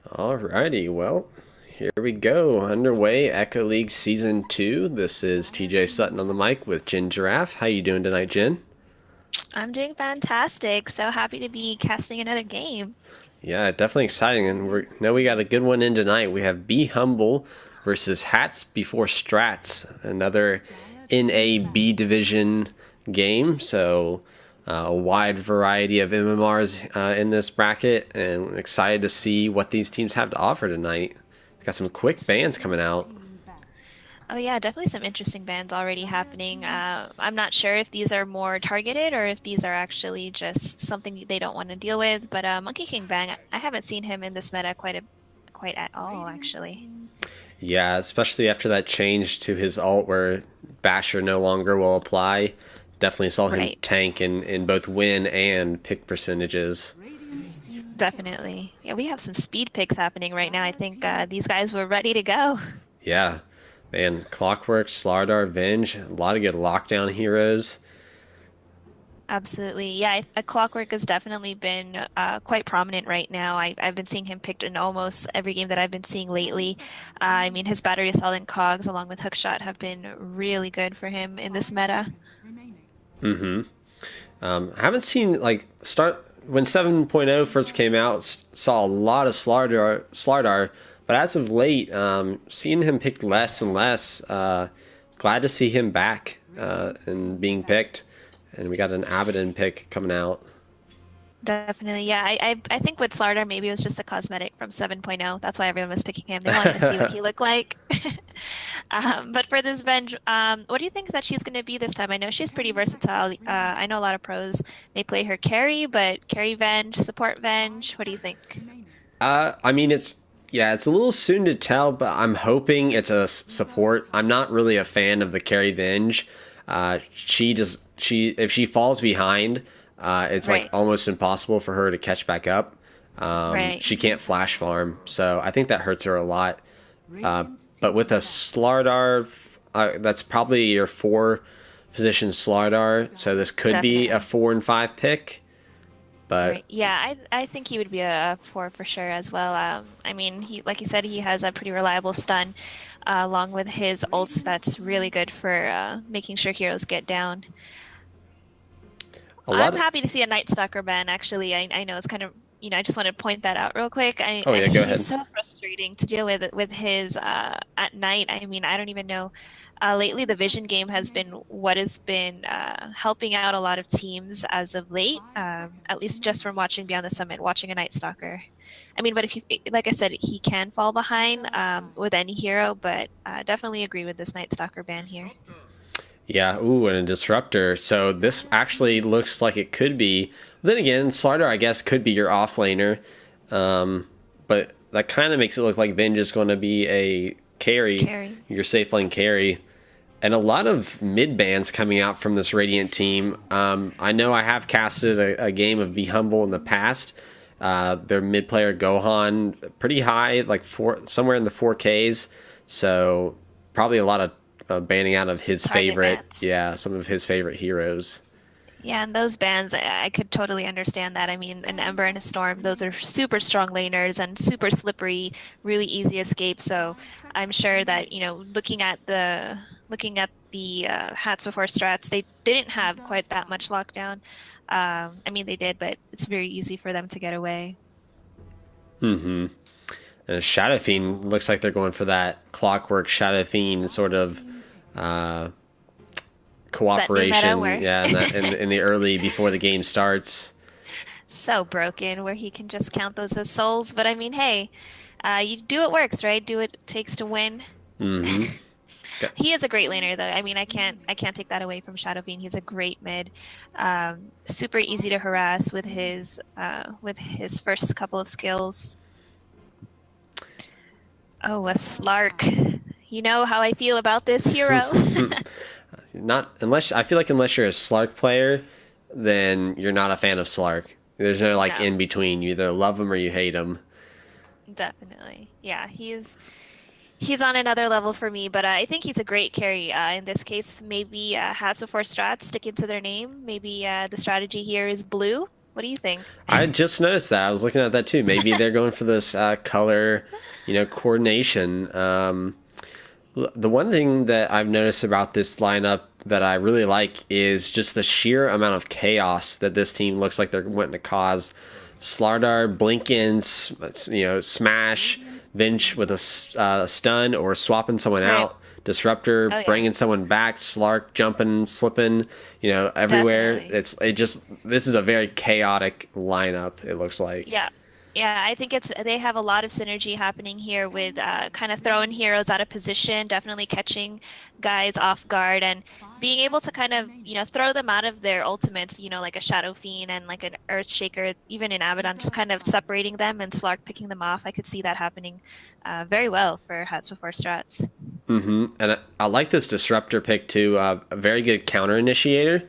Alrighty, well, here we go. Underway, Echo League Season 2. This is TJ Sutton on the mic with Jin Giraffe. How you doing tonight, Jin? I'm doing fantastic. So happy to be casting another game. Yeah, definitely exciting. And we got a good one in tonight. We have Be Humble versus Hats Before Strats, another NAB division game. So a wide variety of MMRs in this bracket, and excited to see what these teams have to offer tonight. Got some quick bans coming out. Oh yeah, definitely some interesting bans already happening. I'm not sure if these are more targeted or if these are actually just something they don't want to deal with. But Monkey King Bang, I haven't seen him in this meta quite at all, actually. Yeah, especially after that change to his ult where Basher no longer will apply. Definitely saw him Right, tank in both win and pick percentages. definitely. Yeah, we have some speed picks happening right now. I think these guys were ready to go. Yeah, man, Clockwork, Slardar, Venge, a lot of good lockdown heroes. Absolutely. Yeah, Clockwork has definitely been quite prominent right now. I've been seeing him picked in almost every game that I've been seeing lately. I mean, his battery assault and cogs, along with hookshot, have been really good for him in this meta. I haven't seen like start when 7.0 first came out. Saw a lot of Slardar, but as of late, seeing him picked less and less. Glad to see him back and being picked, and we got an Abaddon pick coming out. Definitely. Yeah, I think with Slardar, maybe it was just a cosmetic from 7.0. That's why everyone was picking him. They wanted to see what he looked like. But for this Venge, what do you think that she's going to be this time? I know she's pretty versatile. I know a lot of pros may play her carry, but carry Venge, support Venge. What do you think? I mean, it's a little soon to tell, but I'm hoping it's a support. I'm not really a fan of the carry Venge. She if she falls behind, it's like Right, almost impossible for her to catch back up. right. She can't flash farm, so I think that hurts her a lot. Uh, but with a Slardar, that's probably your four position Slardar, so this could be a Definitely. 4 and 5 pick. But Right. Yeah, I think he would be a four for sure as well. I mean, he like you said, he has a pretty reliable stun, along with his ults. That's really good for making sure heroes get down. a lot I'm of happy to see a Night Stalker ban. Actually, I know it's kind of I just want to point that out real quick. oh yeah, go He's ahead. so frustrating to deal with his at night. I mean, I don't even know. Lately, the Vision game has been what has been helping out a lot of teams as of late. At least just from watching Beyond the Summit, watching a Night Stalker. I mean, but if you like I said, he can fall behind with any hero, but definitely agree with this Night Stalker ban here. Yeah, ooh, and a disruptor. So this actually looks like it could be. Then again, Slardar, I guess, could be your offlaner. But that kind of makes it look like Venge is going to be a carry, Carry. your safe lane carry. And a lot of mid bands coming out from this Radiant team. I know I have casted a game of Be Humble in the past. Their mid player Gohan pretty high, like somewhere in the 4Ks. So probably a lot of banning out of his Target favorite, bans. yeah, some of his favorite heroes. Yeah, and those bans, I could totally understand that. I mean, an Ember and a Storm, those are super strong laners and super slippery, really easy escape. So I'm sure that, looking at the hats before strats, they didn't have quite that much lockdown. I mean, they did, but it's very easy for them to get away. And Shadow Fiend looks like they're going for that clockwork Shadow Fiend sort of uh, That new meta cooperation, where yeah, in the early before the game starts. so broken, where he can just count those as souls. But I mean, hey, you do what works, right? Do what it takes to win. He is a great laner, though. I mean, I can't take that away from Shadow Fiend. He's a great mid, super easy to harass with his first couple of skills. Oh, a Slark. You know how I feel about this hero. Not unless I feel like unless you're a Slark player, then you're not a fan of Slark. There's no like No, in between. You either love him or you hate him. definitely. Yeah, he's on another level for me, but I think he's a great carry. In this case, maybe hats before strats stick into their name. Maybe the strategy here is blue. What do you think? I just noticed that. I was looking at that too. Maybe they're going for this color, coordination. The one thing that I've noticed about this lineup that I really like is just the sheer amount of chaos that this team looks like they're wanting to cause. Slardar, Blinkins, smash, Vinch with a stun or swapping someone Right. out. Disruptor Oh yeah, bringing someone back, Slark jumping, slipping, everywhere. definitely. This is a very chaotic lineup. It looks like. Yeah. Yeah, I think they have a lot of synergy happening here with kind of throwing heroes out of position, definitely catching guys off guard and being able to kind of, throw them out of their ultimates, like a Shadow Fiend and like an Earth Shaker, even in Abaddon, just kind of separating them and Slark picking them off. I could see that happening very well for Hats Before Strats. And I like this disruptor pick too. A very good counter initiator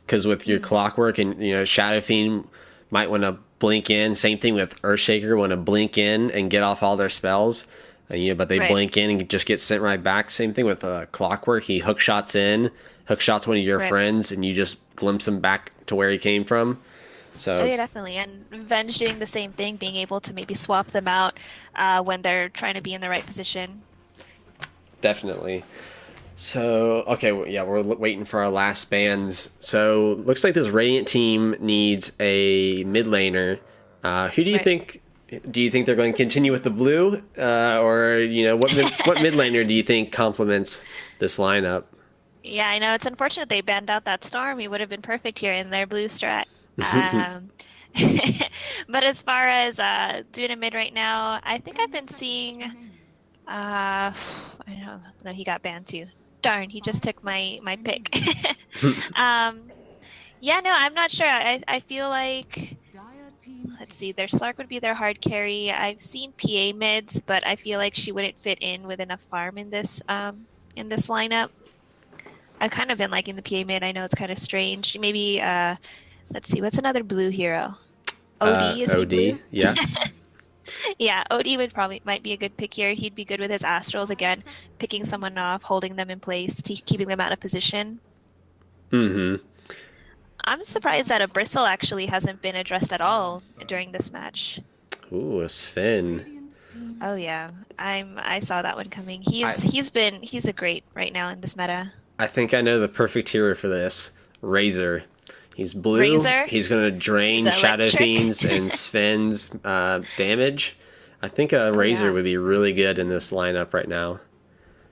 because with your Mm, clockwork and Shadow Fiend might want to blink in. Same thing with Earthshaker, want to blink in and get off all their spells. But they right, blink in and just get sent right back. Same thing with clockwork. He hook shots in, hook shots one of your right. friends, and you just glimpse him back to where he came from. Oh So yeah, definitely. And Venge doing the same thing, being able to maybe swap them out when they're trying to be in the right position. definitely. So, okay, yeah, we're waiting for our last bands. So, looks like this Radiant team needs a mid laner. Who do you Right. think? Do you think they're going to continue with the blue, or what mid laner do you think complements this lineup? Yeah, I know it's unfortunate they banned out that storm. He would have been perfect here in their blue strat. Um, but as far as doing a mid right now, I think I've been seeing I don't know, no, he got banned too. Darn, he just took my pick. Um, yeah, no, I'm not sure. I feel like let's see, their Slark would be their hard carry. I've seen PA mids, but I feel like she wouldn't fit in with enough farm in this lineup. I've kind of been liking the PA mid. I know it's kind of strange. Maybe let's see, what's another blue hero? OD, is he OD, blue? yeah. Yeah, OD would probably might be a good pick here. He'd be good with his Astrals again, picking someone off, holding them in place, keeping them out of position. Mm-hmm. I'm surprised that a Bristle actually hasn't been addressed at all during this match. Ooh, a Sven. Oh yeah, I saw that one coming. I He's a great right now in this meta. I think I know the perfect hero for this. Razor. He's blue. Razor, He's going to he's drain Shadow electric. Fiends and Sven's damage. I think Oh Razor yeah. would be really good in this lineup right now.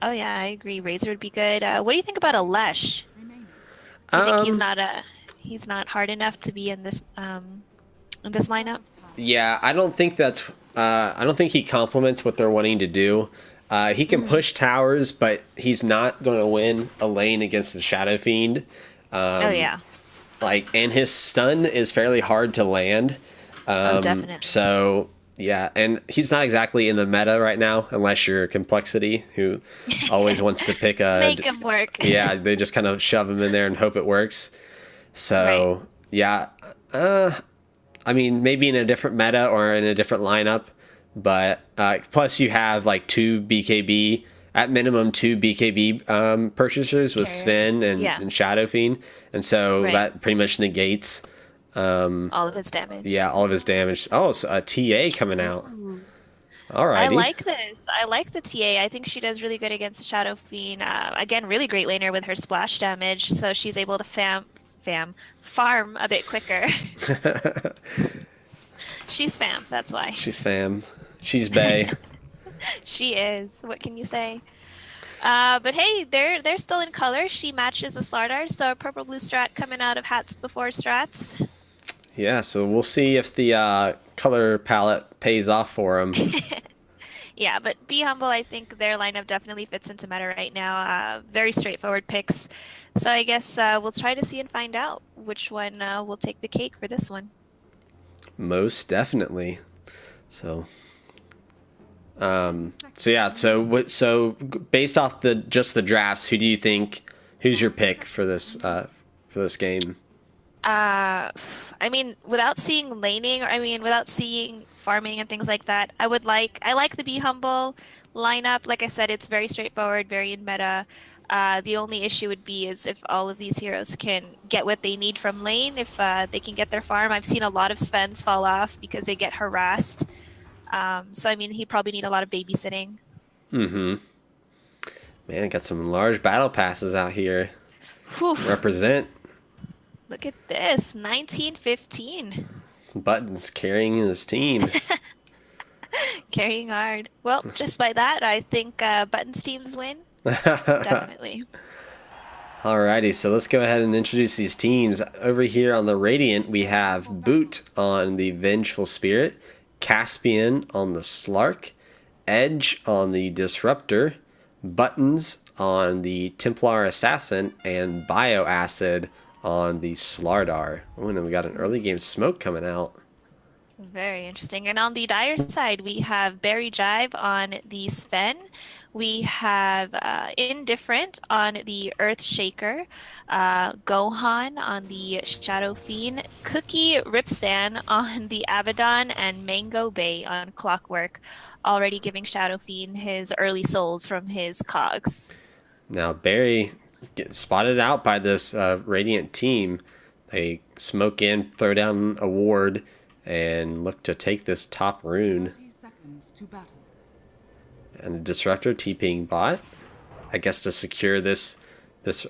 Oh yeah, I agree. Razor would be good. What do you think about a Lesh? Do you think Um, he's not hard enough to be in this lineup? yeah, I don't think that's. I don't think he complements what they're wanting to do. He can Hmm. push towers, but he's not going to win a lane against the Shadow Fiend. Oh yeah. And his stun is fairly hard to land. Oh, definitely. So yeah, and he's not exactly in the meta right now, unless you're Complexity, who always wants to pick a. Make him work. Yeah, they just kind of shove him in there and hope it works. Right. So yeah, I mean maybe in a different meta or in a different lineup, but plus you have like two BKB at minimum two BKB purchasers with Carriers. Sven Yeah. and Shadow Fiend, and so Right. that pretty much negates All of his damage. yeah all of his damage. Oh, so a TA coming out. Ooh. I Alrighty. like this. I like the TA. I think she does really good against Shadow Fiend. Again, really great laner with her splash damage, so she's able to farm a bit quicker. She's fam, that's why. She's fam. She's Bay. She is. What can you say? But hey, they're still in color. She matches a Slardar, so a purple blue strat coming out of Hats Before Strats. Yeah, so we'll see if the color palette pays off for him. Yeah, but Be Humble, I think their lineup definitely fits into meta right now. Very straightforward picks. So I guess we'll try to see and find out which one will take the cake for this one. Most definitely. So, so yeah. So what? So based off the just the drafts, who do you think? Who's your pick for this game? Uh, I mean, without seeing laning, or I mean, without seeing farming and things like that, I like the Be Humble lineup. Like I said, it's very straightforward, very in meta. The only issue would be is if all of these heroes can get what they need from lane, if they can get their farm. I've seen a lot of Svens fall off because they get harassed. So I mean, he probably need a lot of babysitting. Mm-hmm. Man, got some large battle passes out here. Whew, Represent. look at this, 1915. Buttons carrying his team. Carrying hard. Well, just by that, I think Buttons teams win. Definitely. Alrighty, so let's go ahead and introduce these teams. Over here on the Radiant, we have Boot on the Vengeful Spirit, Caspian on the Slark, Edge on the Disruptor, Buttons on the Templar Assassin, and Bioacid on the Slardar. Oh, and then we got an early game smoke coming out. Very interesting. And on the dire side, we have Berry Jive on the Sven. We have Indifferent on the Earth Shaker, Gohan on the Shadow Fiend, Cookie Ripstan on the Abaddon, and Mango Bay on Clockwork, already giving Shadow Fiend his early souls from his cogs. Now Barry gets spotted out by this Radiant team. They smoke in, throw down a ward, and look to take this top rune. 30 seconds to battle. And the Disruptor TPing bot, I guess to secure this.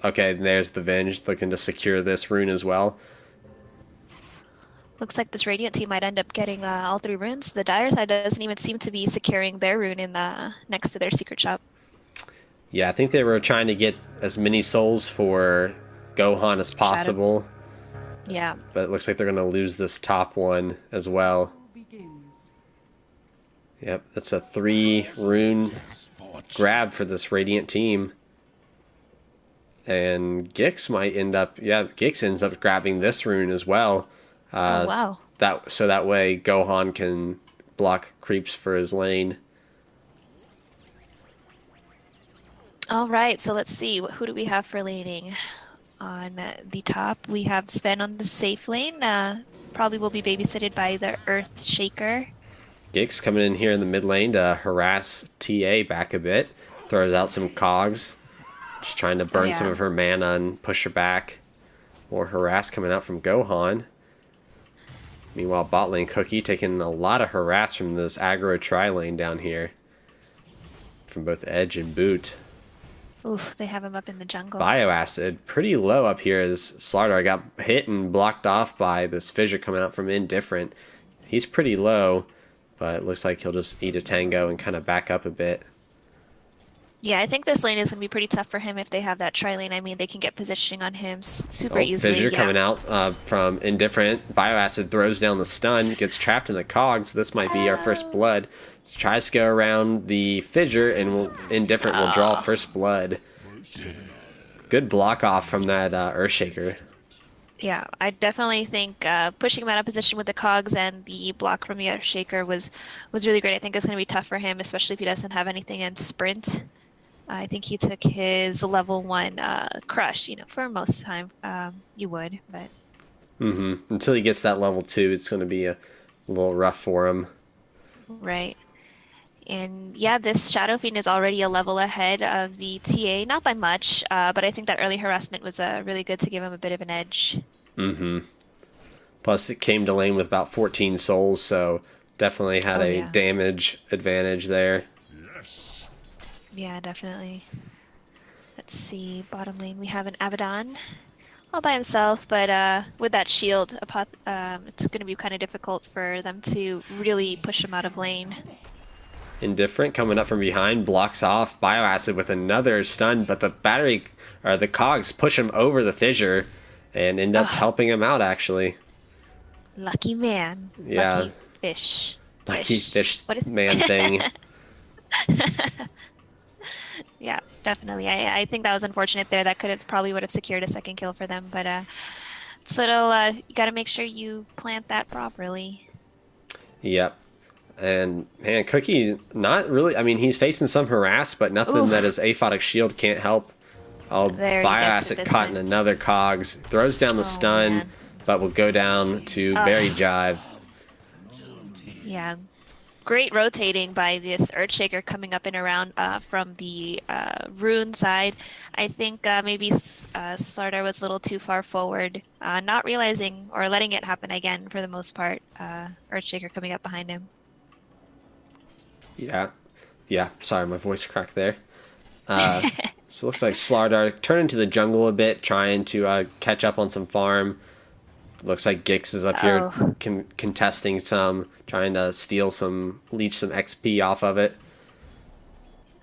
Okay, there's the Venge looking to secure this rune as well. Looks like this Radiant team might end up getting all three runes. The dire side doesn't even seem to be securing their rune in the next to their secret shop. Yeah, I think they were trying to get as many souls for Gohan as possible. Yeah. But it looks like they're going to lose this top one as well. Begins. Yep, that's a 3 rune grab for this Radiant team. And Gix might end up, Gix ends up grabbing this rune as well. Oh, wow. So that way Gohan can block creeps for his lane. All right, so let's see. Who do we have for laning? On the top, we have Sven on the safe lane. Probably will be babysitted by the Earth Shaker. Gix coming in here in the mid lane to harass TA back a bit. Throws out some cogs. Just trying to burn some of her mana and push her back. More harass coming out from Gohan. Meanwhile, bot lane Cookie taking a lot of harass from this aggro tri lane down here. From both Edge and Boot. Oof, they have him up in the jungle. Bioacid pretty low up here as Slardar got hit and blocked off by this fissure coming out from Indifferent. He's pretty low, but it looks like he'll just eat a tango and kind of back up a bit. Yeah, I think this lane is going to be pretty tough for him if they have that tri lane. I mean, they can get positioning on him super easily. Fissure coming out from Indifferent. Bioacid throws down the stun, gets trapped in the cogs. This might be our first blood. Tries to go around the fissure, and Indifferent will draw first blood. Good block off from that Earthshaker. Yeah, I definitely think pushing him out of position with the cogs and the block from the Earthshaker was really great. I think it's going to be tough for him, especially if he doesn't have anything in sprint. I think he took his level 1 crush. You know, for most of the time, you would, but until he gets that level 2, it's going to be a little rough for him. Right. And yeah, this Shadow Fiend is already a level ahead of the TA, not by much, but I think that early harassment was really good to give him a bit of an edge. Plus, it came to lane with about 14 souls, so definitely had a damage advantage there. Yeah, definitely. Let's see, bottom lane we have an Abaddon all by himself, but with that shield, it's going to be kind of difficult for them to really push him out of lane. Indifferent coming up from behind, blocks off Bioacid with another stun, but the cogs push him over the fissure and end up helping him out actually. Lucky man. Yeah. Lucky fish. Lucky fish What is man thing. Yeah, definitely. I think that was unfortunate there. That would have secured a second kill for them, but it's little you got to make sure you plant that properly. Yep. And man, Cookie, not really. I mean, he's facing some harass, but nothing that his aphotic shield can't help. Oh, Bioacid caught in another cogs. Throws down the stun, man. but will go down to Berry Jive. Yeah, great rotating by this Earthshaker coming up and around from the rune side. I think maybe Slardar was a little too far forward, not realizing or letting it happen again for the most part. Earthshaker coming up behind him. Yeah. Yeah. Sorry, my voice cracked there. So it looks like Slardar turned into the jungle a bit, trying to catch up on some farm. Looks like Gix is up here Oh, contesting some, trying to steal some, leech some XP off of it.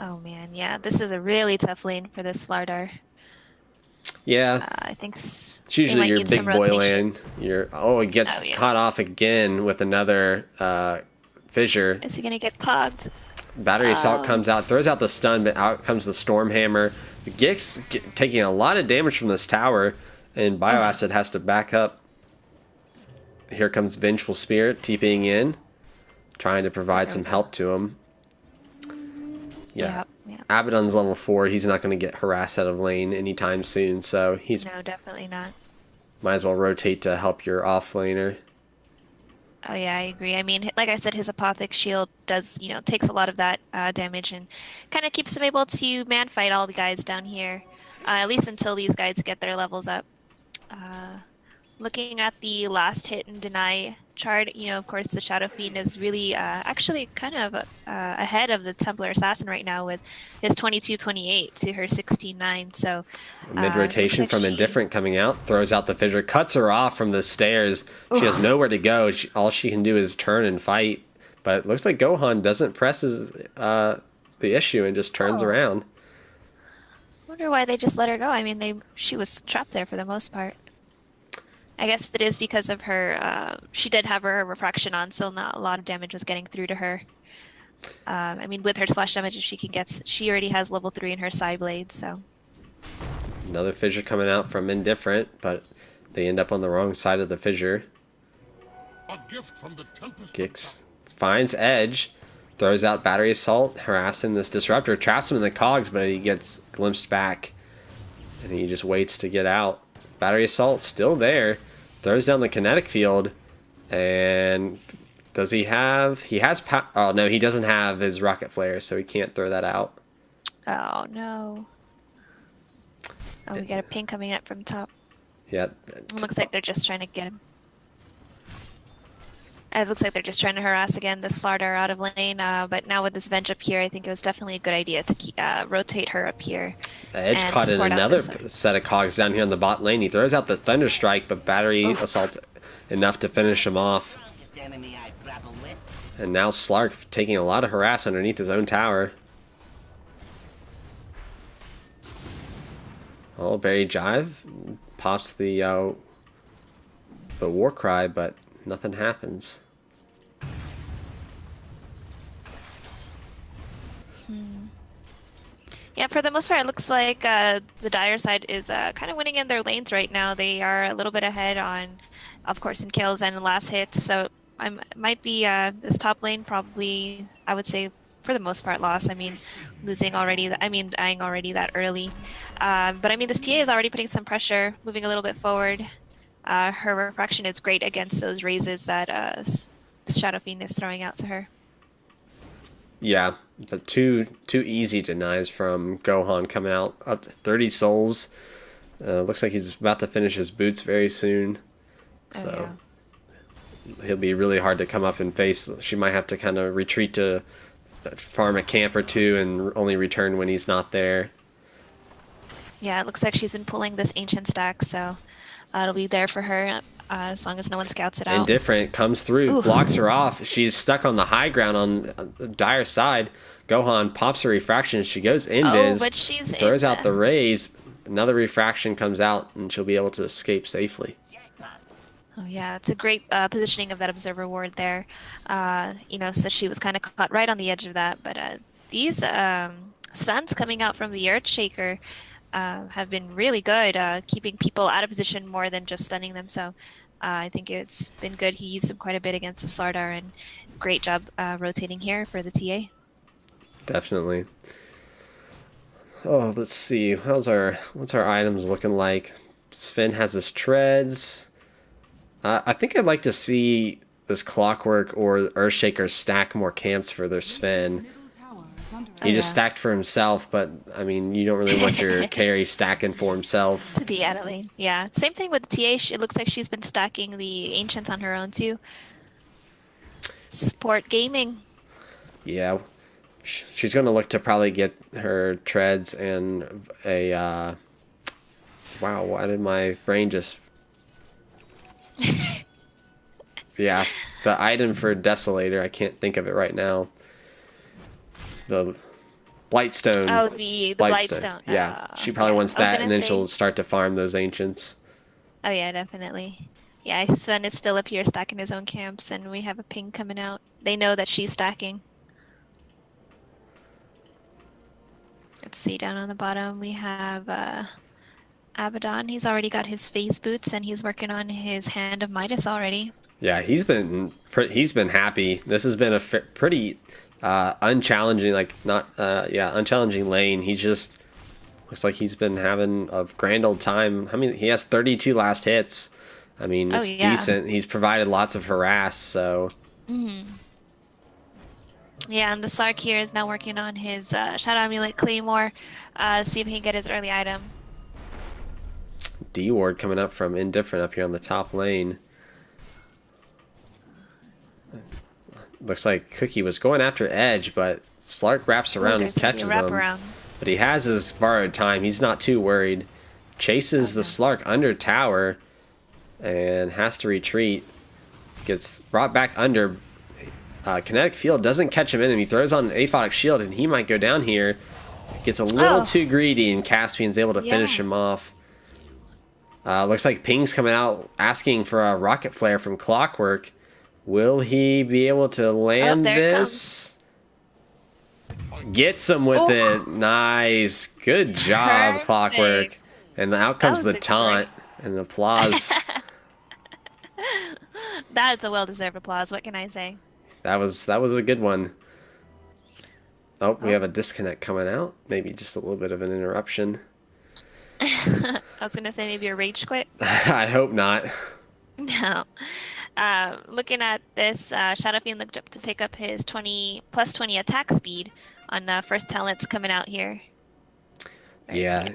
oh man, yeah, this is a really tough lane for this Slardar. Yeah, I think it's they usually might your need some big boy rotation. lane. It Oh gets yeah. caught off again with another fissure. Is he gonna get clogged? Battery assault Oh, comes out, throws out the stun, but out comes the storm hammer. Gix taking a lot of damage from this tower, and Bioacid has to back up. Here comes Vengeful Spirit TPing in, trying to provide there we some go. help to him. Yeah. Yep, yep. Abaddon's level 4. He's not going to get harassed out of lane anytime soon, so he's No, definitely not. might as well rotate to help your off laner. Oh yeah, I agree. I mean, like I said, his Apothic Shield does, takes a lot of that damage and kind of keeps him able to man fight all the guys down here, at least until these guys get their levels up. Uh, Looking at the last hit and deny chart, of course, the Shadow Fiend is really actually kind of ahead of the Templar Assassin right now with his 22-28 to her 16-9. So Mid looks rotation like from she. Indifferent coming out, throws out the fissure, cuts her off from the stairs. She has Oof. nowhere to go. All she can do is turn and fight. But it looks like Gohan doesn't press the issue and just turns Oh, around. wonder why they just let her go. I mean, she was trapped there for the most part. I guess it is because of her. She did have her refraction on, so not a lot of damage was getting through to her. I mean, with her splash damage, if she already has level 3 in her side blade, so. Another fissure coming out from Indifferent, but they end up on the wrong side of the fissure. A gift from the tempest. Gix finds Edge, throws out Battery Assault, harassing this Disruptor, traps him in the cogs, but he gets glimpsed back, and he just waits to get out. Battery Assault still there, throws down the kinetic field, and does he have... Oh, no, he doesn't have his Rocket Flare, so he can't throw that out. Oh no. Oh, we got a ping coming up from top. Yeah. It looks like they're just trying to get him. It looks like they're just trying to harass again this Slardar out of lane, but now with this Venge up here, I think it was definitely a good idea to rotate her up here. Edge And caught in support out another this. set of cogs down here on the bot lane. He throws out the Thunder Strike, but Battery Oof. Assault's enough to finish him off. Strongest enemy I grapple with. And now Slark taking a lot of harass underneath his own tower. Oh, Berry Jive pops the war cry, but nothing happens. Yeah, for the most part, it looks like the Dire side is kind of winning in their lanes right now. They are a little bit ahead on, of course, in kills and in last hits. So might be this top lane probably, I would say, for the most part, lost. I mean, losing already. Dying already that early. But I mean, this TA is already putting some pressure, moving a little bit forward. Her refraction is great against those raises that Shadow Fiend is throwing out to her. Yeah, but two easy denies from Gohan coming out up to 30 souls. Looks like he's about to finish his boots very soon. So he'll be really hard to come up and face. She might have to kind of retreat to farm a camp or two and only return when he's not there. Yeah, it looks like she's been pulling this ancient stack, so it'll be there for her as long as no one scouts it out. Indifferent comes through, Ooh. blocks her off. She's stuck on the high ground on the Dire side. Gohan pops her refraction. She goes invis, but she's throws in out the raise. Another refraction comes out, and she'll be able to escape safely. Oh yeah, it's a great positioning of that observer ward there. So she was kind of caught right on the edge of that. But these stuns coming out from the Earthshaker have been really good, keeping people out of position more than just stunning them. So I think it's been good. He used them quite a bit against the Slardar, and great job rotating here for the TA. Definitely. Oh, let's see. What's our items looking like? Sven has his treads. I think I'd like to see this Clockwork or Earthshaker stack more camps for their Sven. Middle tower is under He just yeah. stacked for himself, but I mean, you don't really want your carry stacking for himself. To be out of lane. Yeah. Same thing with TH. It looks like she's been stacking the Ancients on her own too. Sport gaming. Yeah, she's going to look to probably get her treads and a. Wow, why did my brain just? Yeah, the item for Desolator. I can't think of it right now. The Blightstone. Oh, the Blightstone. Yeah, she probably wants I was that, gonna and then say- she'll start to farm those ancients. Oh yeah, definitely. Yeah, Sven is still up here stacking his own camps, and we have a ping coming out. They know that she's stacking. Let's see, down on the bottom we have Abaddon. He's already got his phase boots, and he's working on his Hand of Midas already. Yeah, he's been happy. This has been a pretty unchallenging, unchallenging lane. He just looks like he's been having a grand old time. I mean, he has 32 last hits. I mean, it's decent. He's provided lots of harass, so. Yeah, and the Sark here is now working on his Shadow Amulet Claymore, see if he can get his early item. D-Ward coming up from Indifferent up here on the top lane. Looks like Cookie was going after Edge, but Slark wraps around and catches him. But he has his borrowed time. He's not too worried. Chases the Slark under tower and has to retreat. Gets brought back under. Kinetic Field doesn't catch him in him. He throws on an Aphotic Shield, and he might go down here. Gets a little too greedy, and Caspian's able to finish him off. Looks like Ping's coming out asking for a Rocket Flare from Clockwork. Will he be able to land this? Gets him with it. Nice. Good job, Perfect. Clockwork. And out comes the was a taunt and applause. That's a well-deserved applause. What can I say? That was a good one. Oh, we have a disconnect coming out. Maybe just a little bit of an interruption. I was gonna say maybe a rage quit. I hope not. No. Looking at this, Shadow Fiend looked up to pick up his plus 20 attack speed on first talents coming out here. Yeah.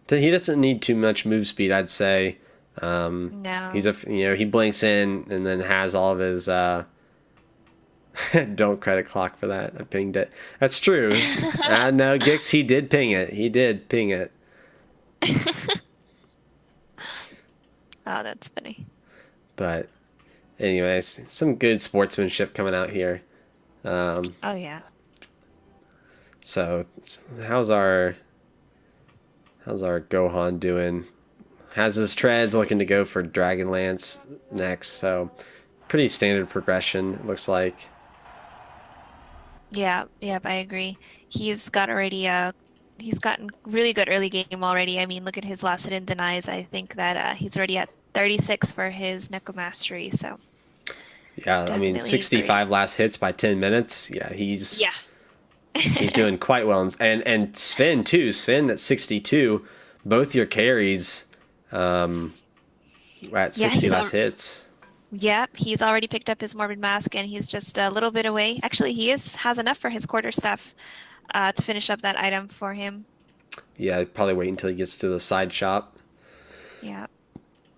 He doesn't need too much move speed, I'd say. No. He blinks in and then has all of his don't credit Clock for that. I pinged it. That's true. No, Gix, he did ping it. He did ping it. Oh, that's funny. But anyways, some good sportsmanship coming out here. Oh yeah. So how's our Gohan doing? Has his treads looking to go for Dragonlance next, so pretty standard progression, it looks like. Yeah, yep, I agree. He's gotten really good early game already. I mean, look at his last hit and denies. I think that he's already at 36 for his Neko Mastery, so. Yeah, I mean, 65 last hits by 10 minutes. Yeah, he's doing quite well. And Sven, too. Sven at 62. Both your carries at 60 last hits. Yep, he's already picked up his Morbid Mask, and he's just a little bit away. Actually, he has enough for his quarterstaff to finish up that item for him. Yeah, probably wait until he gets to the side shop. Yeah.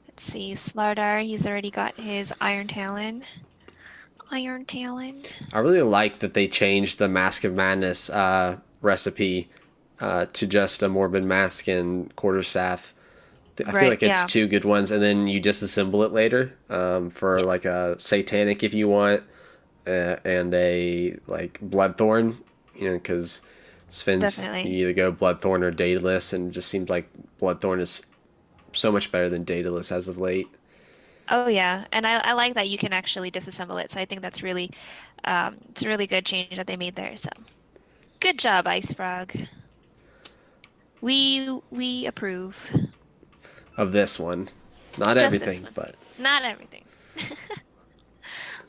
Let's see, Slardar, he's already got his Iron Talon. Iron Talon. I really like that they changed the Mask of Madness recipe to just a Morbid Mask and quarterstaff. I feel like it's two good ones, and then you disassemble it later for like a Satanic if you want, and a like Bloodthorn, because Sven's you either go Bloodthorn or Daedalus, and it just seems like Bloodthorn is so much better than Daedalus as of late. Oh yeah, and I like that you can actually disassemble it, so I think that's really, it's a really good change that they made there. So, good job, Ice Frog. We approve. Of this one. Not Just everything, but... Not everything.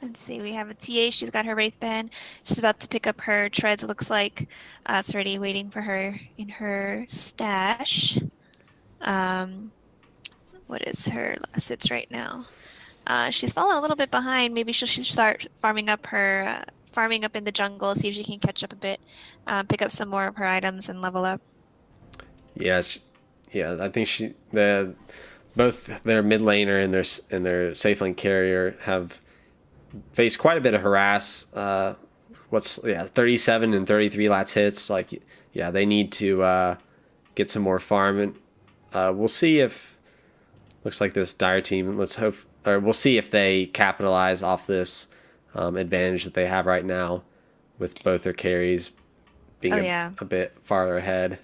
Let's see, we have a TA. She's got her Wraith Band. She's about to pick up her treads, it looks like. It's already waiting for her in her stash. What is her last hits right now? She's fallen a little bit behind. Maybe she should start farming up in the jungle, see if she can catch up a bit, pick up some more of her items and level up. Yeah, yeah. I think both their mid laner and their safe lane carrier have faced quite a bit of harass. 37 and 33 lats hits. Like, yeah, they need to get some more farm, and we'll see if looks like this Dire team. Let's hope, or we'll see if they capitalize off this advantage that they have right now with both their carries being Oh yeah. a bit farther ahead.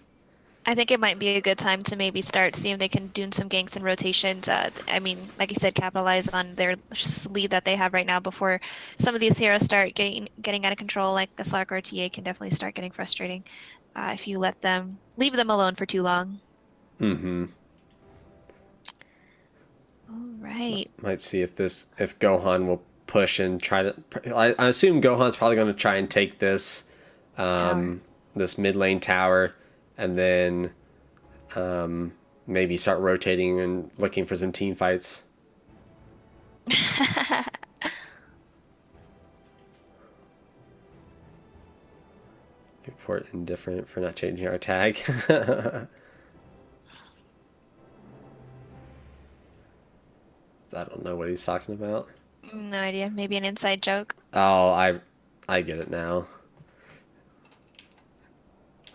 I think it might be a good time to maybe start seeing if they can do some ganks and rotations. I mean, like you said, capitalize on their lead that they have right now before some of these heroes start getting out of control. Like a Slark or a TA can definitely start getting frustrating if you leave them alone for too long. Mm-hmm. All right. Might see if Gohan will push and try to. I assume Gohan's probably going to try and take this this mid lane tower, and then maybe start rotating and looking for some team fights. Report indifferent for not changing our tag. I don't know what he's talking about. No idea. Maybe an inside joke. Oh, I get it now.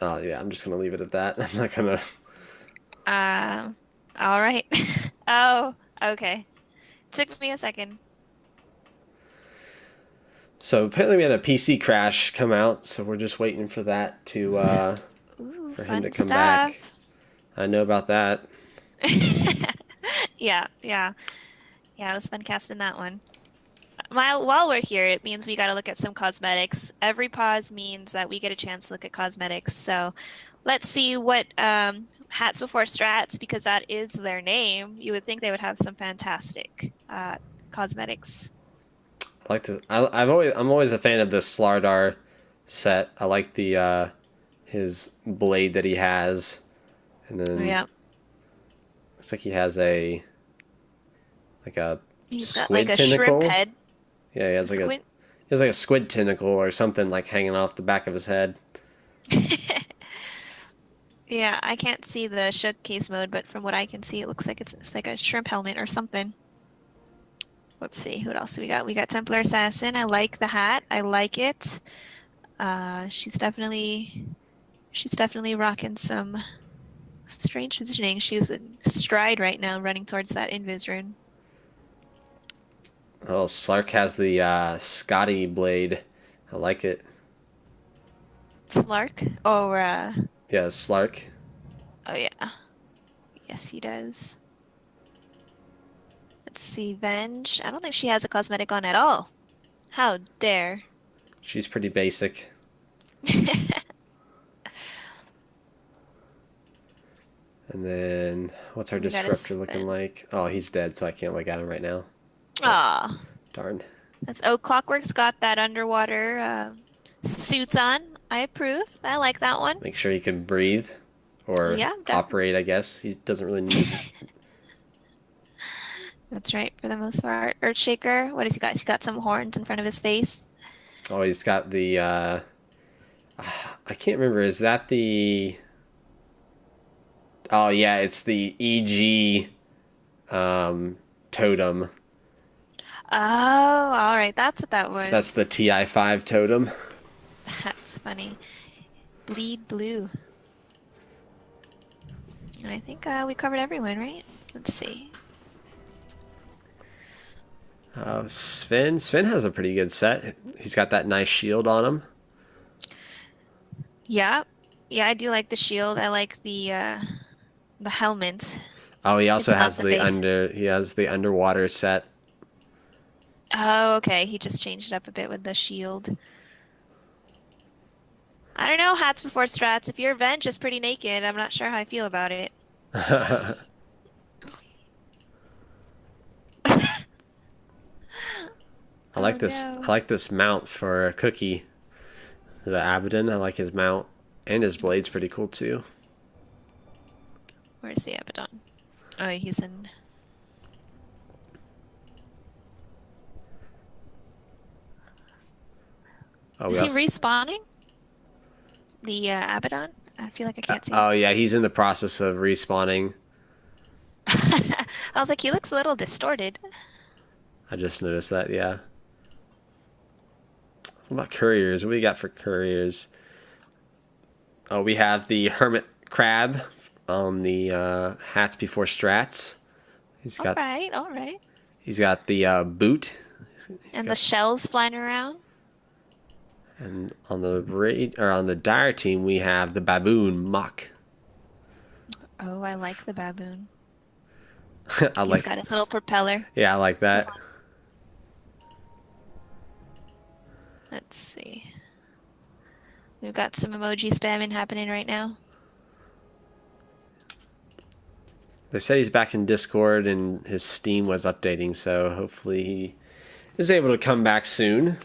Oh yeah, I'm just gonna leave it at that. I'm not gonna. All right. Oh, okay. Took me a second. So apparently we had a PC crash come out, so we're just waiting for that to Ooh, for him fun to come stuff. back. I know about that. Yeah. It was fun casting that one. While we're here, it means we got to look at some cosmetics. Every pause means that we get a chance to look at cosmetics. So let's see what Hats Before Strats, because that is their name. You would think they would have some fantastic cosmetics. I like to. I'm always a fan of the Slardar set. I like the his blade that he has, and then Yeah. looks like he has a He's squid got like a tentacle. shrimp head. Yeah, he has like Squid. he has like a squid tentacle or something like hanging off the back of his head. Yeah, I can't see the showcase mode, but from what I can see, it looks like it's like a shrimp helmet or something. Let's see, who else do we got? We got Templar Assassin. I like the hat. I like it. She's definitely rocking some strange positioning. She's in stride right now, running towards that invis rune. Oh, Slark has the Scotty blade. I like it. Slark? Or Yeah, Slark. oh yeah. Yes, he does. Let's see, Venge. I don't think she has a cosmetic on at all. How dare. She's pretty basic. And then, what's our We got a disruptor looking Sven. like? Oh, he's dead, so I can't look at him right now. Aw. Darn. Clockwork's got that underwater suit on. I approve. I like that one. Make sure he can breathe or Yeah, operate, I guess. He doesn't really need. That's right, for the most part. Earthshaker, what has he got? He's got some horns in front of his face. Oh, he's got the. I can't remember. Is that the. Oh, yeah, it's the EG totem. Oh, all right. That's what that was. That's the TI5 totem. That's funny. Bleed blue. And I think we covered everyone, right? Let's see. Sven has a pretty good set. He's got that nice shield on him. Yeah. Yeah, I do like the shield. I like the helmet. Oh, he also It's not has the base. he has the underwater set. Oh, okay. He just changed it up a bit with the shield. I don't know, Hats Before Strats. If your Venge is pretty naked, I'm not sure how I feel about it. I like Oh, this. no. I like this mount for Cookie. The Abaddon. I like his mount, and his blade's pretty cool too. Where's the Abaddon? Oh, he's in. Oh, Is he respawning? The Abaddon? I feel like I can't see. Oh yeah, he's in the process of respawning. I was like, he looks a little distorted. I just noticed that. Yeah. What about couriers? What do we got for couriers? Oh, we have the hermit crab on the hats before strats. He's got All right. he's got the boot. And the shells flying around. And on the on the dire team, we have the baboon Mach. Oh, I like the baboon. I He's like. got his little propeller. Yeah, I like that. Let's see. We've got some emoji spamming happening right now. They said he's back in Discord and his Steam was updating, so hopefully he is able to come back soon.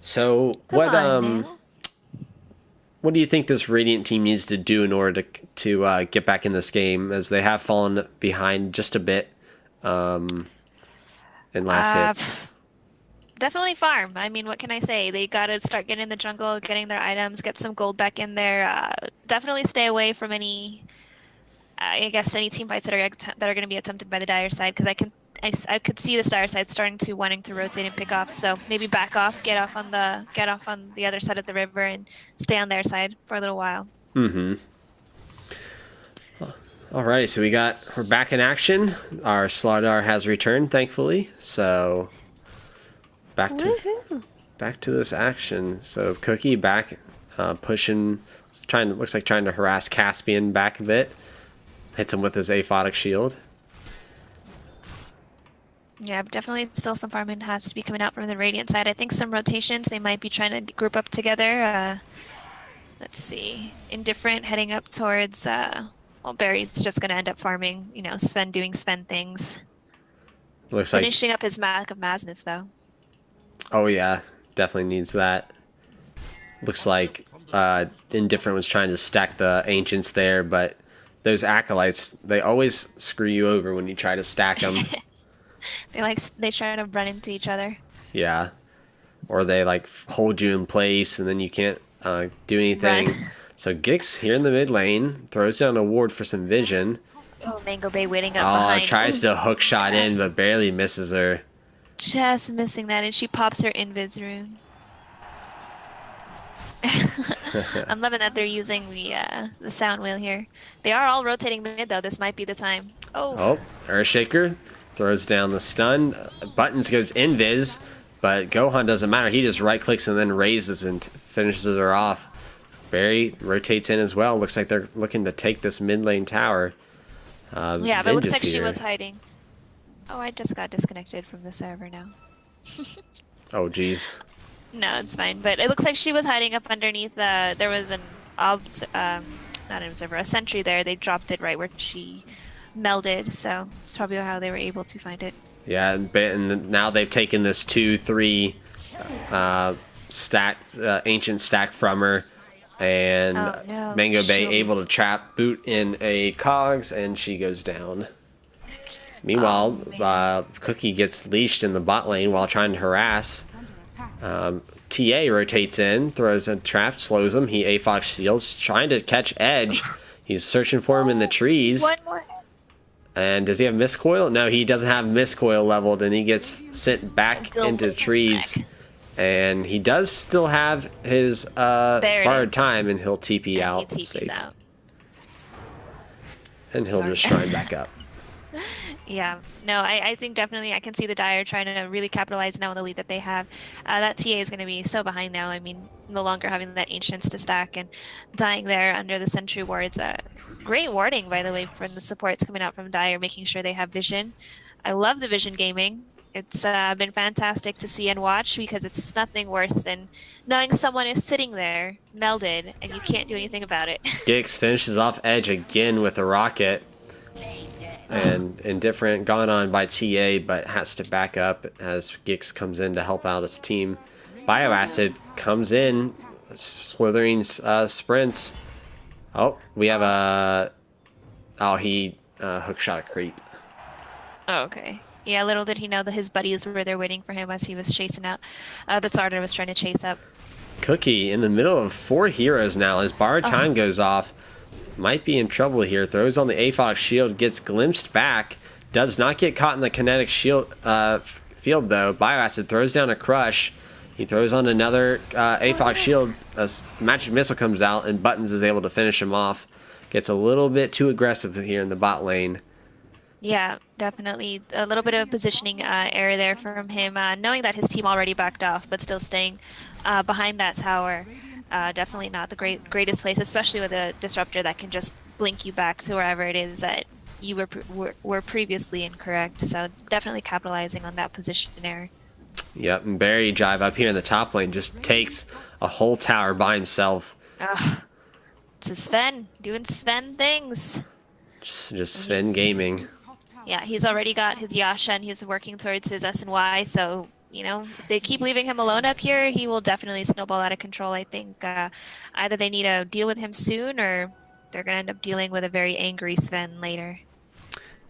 So Now. what do you think this Radiant team needs to do in order to get back in this game, as they have fallen behind just a bit in last hits? Definitely farm. I mean, what can I say? They got to start getting in the jungle, getting their items, get some gold back in there. Definitely stay away from any, I guess, any team fights that are going to be attempted by the Dire side, because I could see this Dire side starting to wanting to rotate and pick off. So maybe back off, get off on the other side of the river, and stay on their side for a little while. Mm-hmm. Alrighty, so we're back in action. Our Slardar has returned, thankfully. So back to this action. So Cookie back, pushing, looks like trying to harass Caspian back a bit. Hits him with his aphotic shield. Yeah, definitely still some farming has to be coming out from the Radiant side. I think some rotations, they might be trying to group up together. Let's see. Indifferent heading up towards, well, Barry's just going to end up farming, Sven doing Sven things. Looks like finishing up his Mac of Madness, though. Oh yeah, definitely needs that. Looks like Indifferent was trying to stack the Ancients there, but those Acolytes, they always screw you over when you try to stack them. They try to run into each other. Yeah. Or they hold you in place and then you can't do anything. Run. So Gix here in the mid lane throws down a ward for some vision. Oh, Mango Bay waiting up behind. Tries to hook shot in but barely misses her. Just missing that, and she pops her Invis rune. I'm loving that they're using the sound wheel here. They are all rotating mid though. This might be the time. Oh, Earthshaker throws down the stun. Buttons goes Invis, but Gohan doesn't matter. He just right clicks and then raises and finishes her off. Barry rotates in as well. Looks like they're looking to take this mid lane tower. yeah, but it looks like she here. was hiding. Oh, I just got disconnected from the server now. Oh, geez. No, it's fine. But it looks like she was hiding up underneath. There was not an observer, a sentry there. They dropped it right where she melded, so it's probably how they were able to find it. Yeah, and now they've taken this 2-3 ancient stack from her, and Mango Bay able to trap Boot in a cogs, and she goes down. Meanwhile, Cookie gets leashed in the bot lane while trying to harass. TA rotates in, throws a trap, slows him. He AFOX steals, trying to catch Edge. He's searching for him in the trees. One more. And does he have Miscoil? No, he doesn't have Miscoil leveled, and he gets sent back into the trees. And he does still have his borrowed time, and he'll TP out. He TPs out. And he'll just shrine back up. Yeah, no, I think definitely I can see the Dire trying to really capitalize now on the lead that they have. That TA is going to be so behind now. I mean, no longer having that Ancients to stack and dying there under the Sentry wards. Great warding, by the way, from the supports coming out from Dire, making sure they have vision. I love the vision gaming. It's been fantastic to see and watch, because it's nothing worse than knowing someone is sitting there, melded, and you can't do anything about it. Gix finishes off Edge again with a rocket. And Indifferent gone on by TA, but has to back up as Gix comes in to help out his team. Bioacid comes in, slithering sprints. Oh, we have a... Oh, he hookshot a creep. Oh, okay. Yeah, little did he know that his buddies were there waiting for him as he was chasing out. The starter was trying to chase up. Cookie in the middle of 4 heroes now. His borrowed time goes off. Might be in trouble here. Throws on the AFOX shield. Gets glimpsed back. Does not get caught in the kinetic shield field though. Bioacid throws down a crush. He throws on another AFOX shield. A magic missile comes out and Buttons is able to finish him off. Gets a little bit too aggressive here in the bot lane. Yeah, definitely a little bit of a positioning error there from him, knowing that his team already backed off, but still staying behind that tower. Definitely not the greatest place, especially with a disruptor that can just blink you back to wherever it is that you were previously incorrect. So definitely capitalizing on that position error. Yep, and Barry Jive up here in the top lane just takes a whole tower by himself. It's a Sven doing Sven things. Just Sven gaming. Yeah, he's already got his Yasha and he's working towards his S&Y, so, you know, if they keep leaving him alone up here, he will definitely snowball out of control, I think. Either they need to deal with him soon or they're going to end up dealing with a very angry Sven later.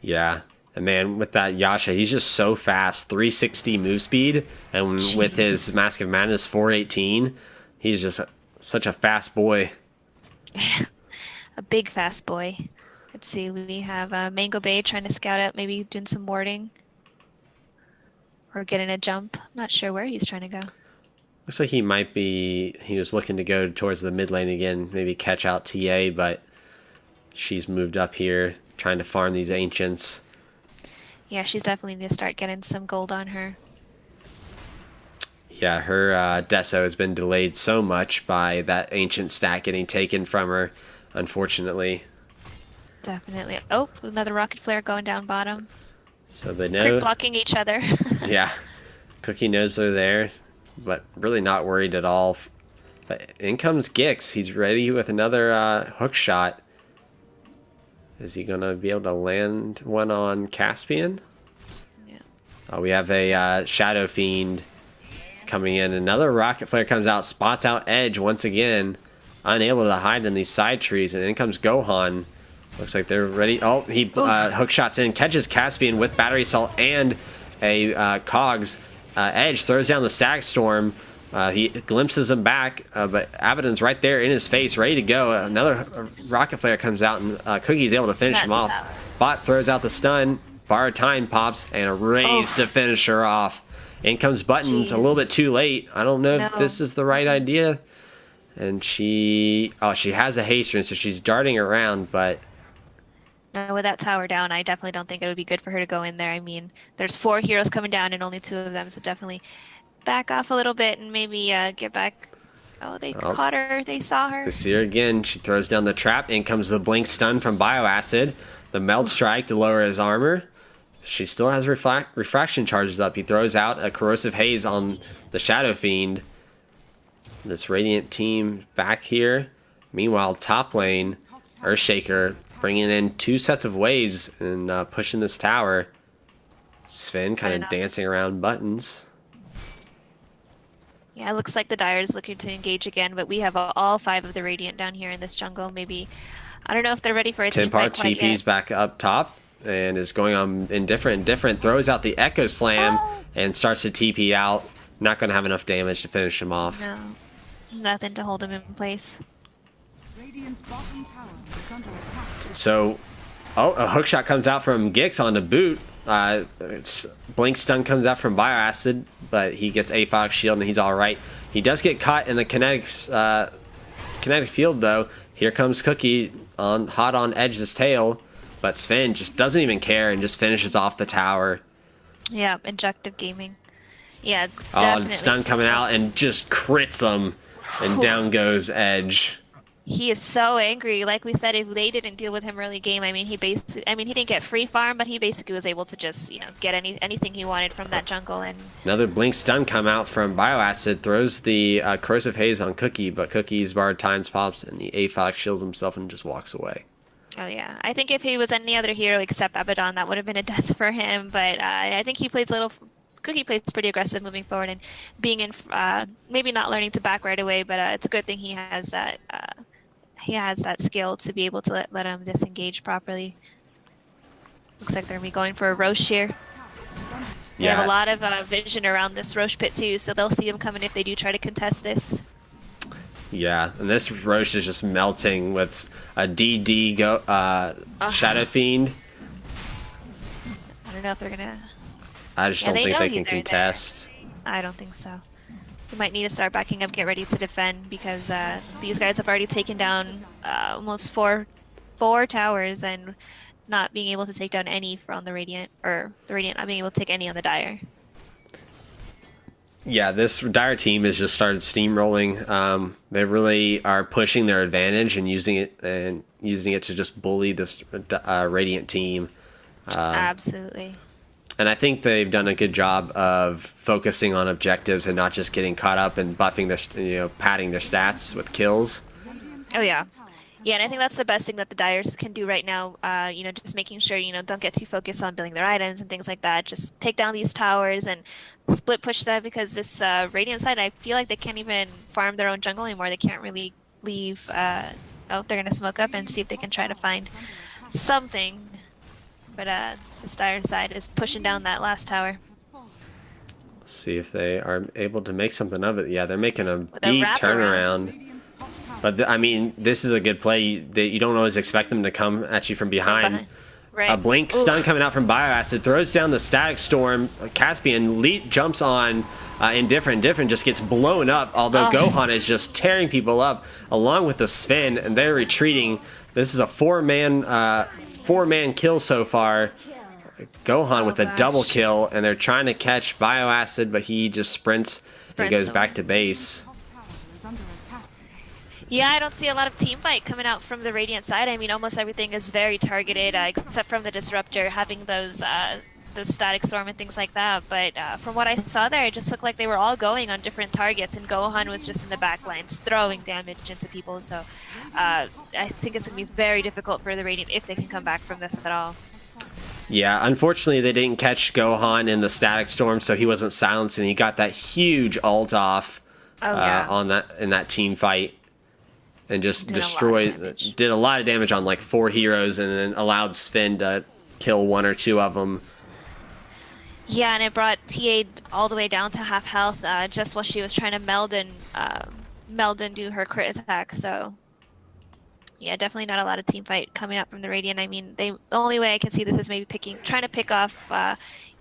Yeah, and man, with that Yasha, he's just so fast. 360 move speed, and with his Mask of Madness 418, he's just such a fast boy. A big fast boy. Let's see, we have Mango Bay trying to scout out, maybe doing some warding. Or getting a jump. Not sure where he's trying to go. Looks like he was looking to go towards the mid lane again, maybe catch out TA, but she's moved up here, trying to farm these Ancients. Yeah, she's definitely going to start getting some gold on her. Yeah, her Deso has been delayed so much by that Ancient stat getting taken from her, unfortunately. Definitely. Oh, another rocket flare going down bottom. So they know. Quick blocking each other. Yeah, Cookie knows they're there, but really not worried at all. But in comes Gix. He's ready with another hook shot. Is he gonna be able to land one on Caspian? Yeah. Oh, we have a Shadow Fiend coming in. Another rocket flare comes out, spots out Edge once again, unable to hide in these side trees, and in comes Gohan. Looks like they're ready. Oh, he hook shots in, catches Caspian with battery assault and a Cogs. Edge throws down the Stag Storm. He glimpses him back, but Abaddon's right there in his face, ready to go. Another rocket flare comes out, and Cookie's able to finish him off. Bot throws out the stun. Borrowed time pops, and a raise to finish her off. In comes Buttons, a little bit too late. I don't know if this is the right idea. And she has a haste rune, so she's darting around, but... No, with that tower down, I definitely don't think it would be good for her to go in there. I mean, there's 4 heroes coming down and only 2 of them, so definitely back off a little bit and maybe get back. Oh, they caught her. They saw her. They see her again. She throws down the trap. In comes the blink stun from Bioacid. The melt strike to lower his armor. She still has refraction charges up. He throws out a corrosive haze on the Shadow Fiend. This Radiant team back here. Meanwhile, top lane, Earthshaker bringing in 2 sets of waves and pushing this tower. Sven kind of dancing around Buttons. Yeah, it looks like the Dire is looking to engage again, but we have all 5 of the Radiant down here in this jungle. Maybe, I don't know if they're ready for a team fight quite TP's yet. back up top and is going on indifferent. Throws out the Echo Slam and starts to TP out. Not going to have enough damage to finish him off. No, nothing to hold him in place. Radiant's bottom tower is under attack. So, a hook shot comes out from Gix on the boot. Blink stun comes out from Bioacid, but he gets a Fox shield and he's all right. He does get caught in the kinetic field though. Here comes Cookie hot on Edge's tail, but Sven just doesn't even care and just finishes off the tower. Yeah, Injective Gaming. Yeah, Oh, definitely. and stun coming out and just crits him, and down goes Edge. He is so angry. Like we said, if they didn't deal with him early game, I mean, he didn't get free farm, but he basically was able to just, get anything he wanted from that jungle. And Another blink stun come out from Bioacid, throws the corrosive haze on Cookie, but Cookie's borrowed times pops, and the A-Fox shields himself and just walks away. oh yeah, I think if he was any other hero except Abaddon, that would have been a death for him. But I think he plays Cookie plays pretty aggressive moving forward and being in, maybe not learning to back right away, but it's a good thing he has that. He has that skill to be able to let him disengage properly. Looks like they're gonna be going for a Roche here. They have a lot of vision around this Roche pit too, so they'll see him coming if they do try to contest this. Yeah, and this Roche is just melting with a DD Shadow Fiend. I don't know if they're gonna. I just Yeah, don't they think know they you can there. contest. I don't think so. We might need to start backing up, get ready to defend, because these guys have already taken down almost four towers, and not being able to take down any from the Radiant, or the Radiant not being able to take any on the Dire. Yeah, this Dire team has just started steamrolling. They really are pushing their advantage and using it to just bully this Radiant team. Absolutely. And I think they've done a good job of focusing on objectives and not just getting caught up and buffing their, padding their stats with kills. Oh yeah. Yeah, and I think that's the best thing that the Dyers can do right now. Just making sure, don't get too focused on building their items and things like that. Just take down these towers and split push them, because this Radiant side, I feel like they can't even farm their own jungle anymore. They can't really leave. They're going to smoke up and see if they can try to find something. But this Dire side is pushing down that last tower. See if they are able to make something of it. Yeah, they're making a With a deep wraparound. turnaround. But this is a good play. You don't always expect them to come at you from behind. Right. A blink stun coming out from Bioacid throws down the Static Storm. Caspian jumps on Indifferent. Indifferent just gets blown up, although Gohan is just tearing people up along with the Sven, and they're retreating. This is a four-man kill so far. Gohan with a double kill, and they're trying to catch Bioacid, but he just sprints and goes back to base. Yeah, I don't see a lot of team fight coming out from the Radiant side. I mean, almost everything is very targeted, except from the Disruptor having those the Static Storm and things like that. But from what I saw there, it just looked like they were all going on different targets, and Gohan was just in the back lines throwing damage into people. So I think it's going to be very difficult for the Radiant if they can come back from this at all. Yeah, unfortunately they didn't catch Gohan in the Static Storm, so he wasn't silenced, and he got that huge ult off in that team fight, and just did a lot of damage on like 4 heroes, and then allowed Sven to kill 1 or 2 of them. Yeah, and it brought TA all the way down to half health just while she was trying to meld and do her crit attack. So yeah, definitely not a lot of team fight coming up from the Radiant. I mean, the only way I can see this is maybe trying to pick off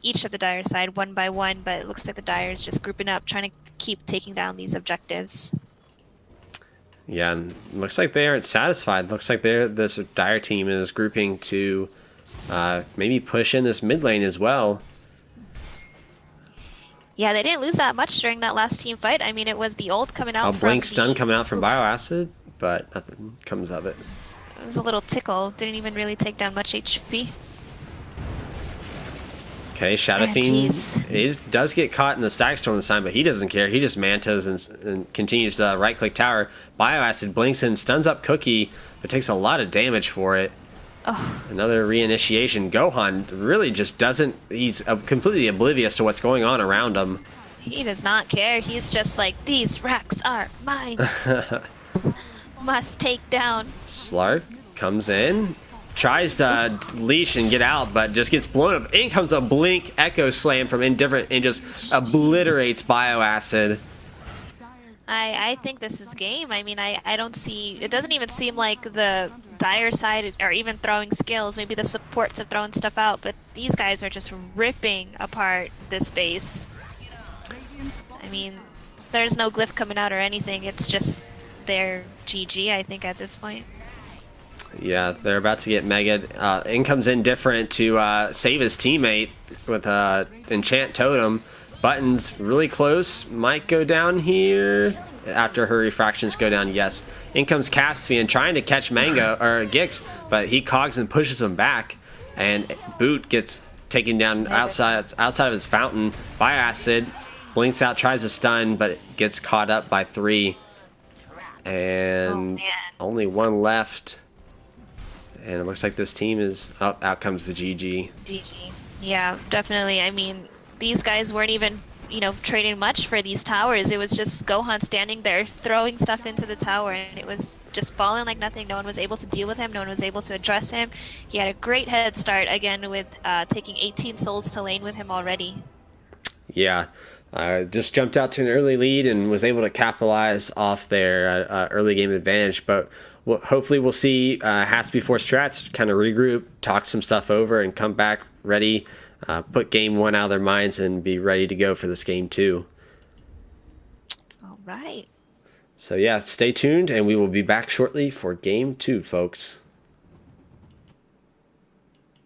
each of the Dire side one by one, but it looks like the Dire is just grouping up, trying to keep taking down these objectives. Yeah, and looks like they aren't satisfied. Looks like this Dire team is grouping to maybe push in this mid lane as well. Yeah, they didn't lose that much during that last team fight. I mean, it was the ult coming out. A blink stun coming out from Bioacid, but nothing comes of it. It was a little tickle. Didn't even really take down much HP. Okay, Shadow Fiend does get caught in the Static Storm this time, but he doesn't care. He just mantas and continues to right-click tower. Bioacid blinks in, stuns up Cookie, but takes a lot of damage for it. Oh. Another reinitiation. Gohan really just doesn't... He's completely oblivious to what's going on around him. He does not care. He's just like, these racks are mine. Must take down. Slark comes in, tries to leash and get out, but just gets blown up. In comes a blink Echo Slam from Indifferent and just obliterates Bioacid. I think this is game. I mean, I don't see... It doesn't even seem like the Dire side are even throwing skills. Maybe the supports have thrown stuff out, but these guys are just ripping apart this base. I mean, there's no glyph coming out or anything. It's just their GG, I think, at this point. Yeah, they're about to get mega. In comes Indifferent to save his teammate with Enchant Totem. Buttons really close, might go down here after her refractions go down. Yes, in comes Caspian trying to catch Mango or Gix, but he cogs and pushes him back, and Boot gets taken down outside of his fountain. Bioacid blinks out, tries to stun, but gets caught up by 3, and only 1 left. And it looks like this team is up. Out comes the GG. GG. Yeah, definitely. I mean, these guys weren't even, trading much for these towers. It was just Gohan standing there throwing stuff into the tower, and it was just falling like nothing. No one was able to deal with him. No one was able to address him. He had a great head start, again, with taking 18 souls to lane with him already. Yeah. Just jumped out to an early lead and was able to capitalize off their early game advantage. But hopefully we'll see Hats before Strats kind of regroup, talk some stuff over, and come back ready, put game 1 out of their minds, and be ready to go for this game 2. All right. So yeah, stay tuned, and we will be back shortly for game 2, folks.